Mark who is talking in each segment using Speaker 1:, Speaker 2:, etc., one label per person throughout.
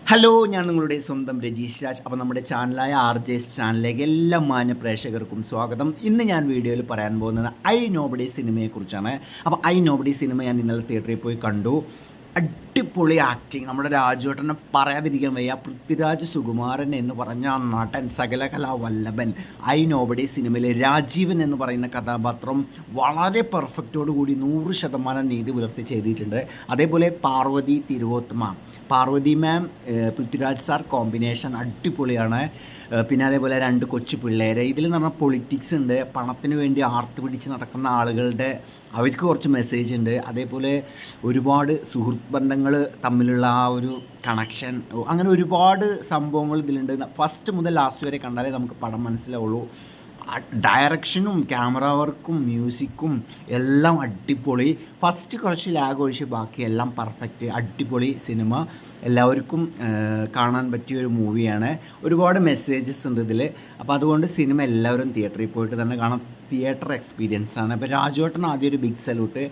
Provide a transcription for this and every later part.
Speaker 1: Hello, ഞാൻ നിങ്ങളുടെ സ്വന്തം രജീഷ് രാജ്. അപ്പോൾ നമ്മുടെ ചാനലായ RJ's ചാനലിലേക്ക് എല്ലാ മാന്യ പ്രേക്ഷകർക്കും സ്വാഗതം. ഇന്ന് ഞാൻ വീഡിയോയിൽ പറയാൻ പോകുന്നത് ഐ നോബഡി സിനിമയെക്കുറിച്ചാണ്. അപ്പോൾ ഐ നോബഡി സിനിമ ഞാൻ ഇന്നലെ തിയേറ്ററിൽ പോയി കണ്ടു. അടിപൊളി ആക്ടിങ്, നമ്മുടെ രാജുവേട്ടനെ പറയാതിരിക്കാൻ വയ്യ. പൃഥ്വിരാജ് സുകുമാരൻ എന്ന് പറഞ്ഞ നടൻ, സകലകലാ വല്ലഭൻ, ഐ നോബഡി സിനിമയിലെ രാജീവൻ എന്ന് പറയുന്ന കഥാപാത്രം വളരെ പെർഫെക്റ്റോടുകൂടി 100% നീതി പുലർത്തി ചെയ്തിട്ടുണ്ട്. അതേപോലെ പാർവതി തിരുവോത്തമ, പാർവതി മാം, പൃഥ്വിരാജ് സാർ കോമ്പിനേഷൻ അടിപൊളിയാണ്. പിന്നെ അതേപോലെ 2 കൊച്ചു പിള്ളേരെ, ഇതിൽ എന്ന് പറഞ്ഞാൽ പൊളിറ്റിക്സ് ഉണ്ട്, പണത്തിന് വേണ്ടി ആർത്ത് പിടിച്ച് നടക്കുന്ന ആളുകളുടെ അവർക്ക് കുറച്ച് മെസ്സേജ് ഉണ്ട്. അതേപോലെ ഒരുപാട് സുഹൃത്ത് ബന്ധങ്ങൾ തമ്മിലുള്ള ആ ഒരു കണക്ഷൻ, അങ്ങനെ ഒരുപാട് സംഭവങ്ങൾ ഇതിലുണ്ട്. ഫസ്റ്റ് മുതൽ ലാസ്റ്റ് വരെ കണ്ടാലേ നമുക്ക് പടം മനസ്സിലാവുള്ളൂ. ഡയറക്ഷനും ക്യാമറ വർക്കും മ്യൂസിക്കും എല്ലാം അടിപൊളി. ഫസ്റ്റ് കുറച്ച് ലാഗ് ഒഴിച്ച് ബാക്കി എല്ലാം പെർഫെക്റ്റ്, അടിപൊളി സിനിമ. എല്ലാവർക്കും കാണാൻ പറ്റിയ ഒരു മൂവിയാണ്. ഒരുപാട് മെസ്സേജസ് ഉണ്ട് ഇതിൽ. അപ്പോൾ അതുകൊണ്ട് സിനിമ എല്ലാവരും തിയേറ്ററിൽ പോയിട്ട് തന്നെ കാണാം. തിയേറ്റർ എക്സ്പീരിയൻസ് ആണ്. അപ്പോൾ രാജുവേട്ടൻ ആദ്യം ഒരു ബിഗ് സല്യൂട്ട്.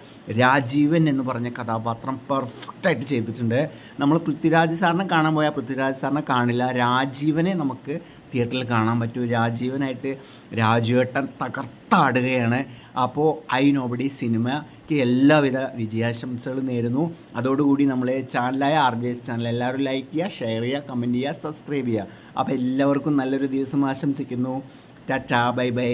Speaker 1: രാജീവൻ എന്ന് പറഞ്ഞ കഥാപാത്രം പെർഫെക്റ്റായിട്ട് ചെയ്തിട്ടുണ്ട്. നമ്മൾ പൃഥ്വിരാജ് സാറിനെ കാണാൻ പോയാൽ പൃഥ്വിരാജ് സാറിനെ കാണില്ല, രാജീവനെ നമുക്ക് തിയേറ്ററിൽ കാണാൻ പറ്റും. രാജീവനായിട്ട് രാജുവേട്ടൻ തകർത്താടുകയാണ്. അപ്പോൾ ഐ നോബഡി സിനിമയ്ക്ക് എല്ലാവിധ വിജയാശംസകളും നേരുന്നു. അതോടുകൂടി നമ്മളെ ചാനലായ RJ's ചാനൽ എല്ലാവരും ലൈക്ക് ചെയ്യുക, ഷെയർ ചെയ്യുക, കമൻറ്റ് ചെയ്യുക, സബ്സ്ക്രൈബ് ചെയ്യുക. അപ്പോൾ എല്ലാവർക്കും നല്ലൊരു ദിവസം ആശംസിക്കുന്നു. Tata, bye bye.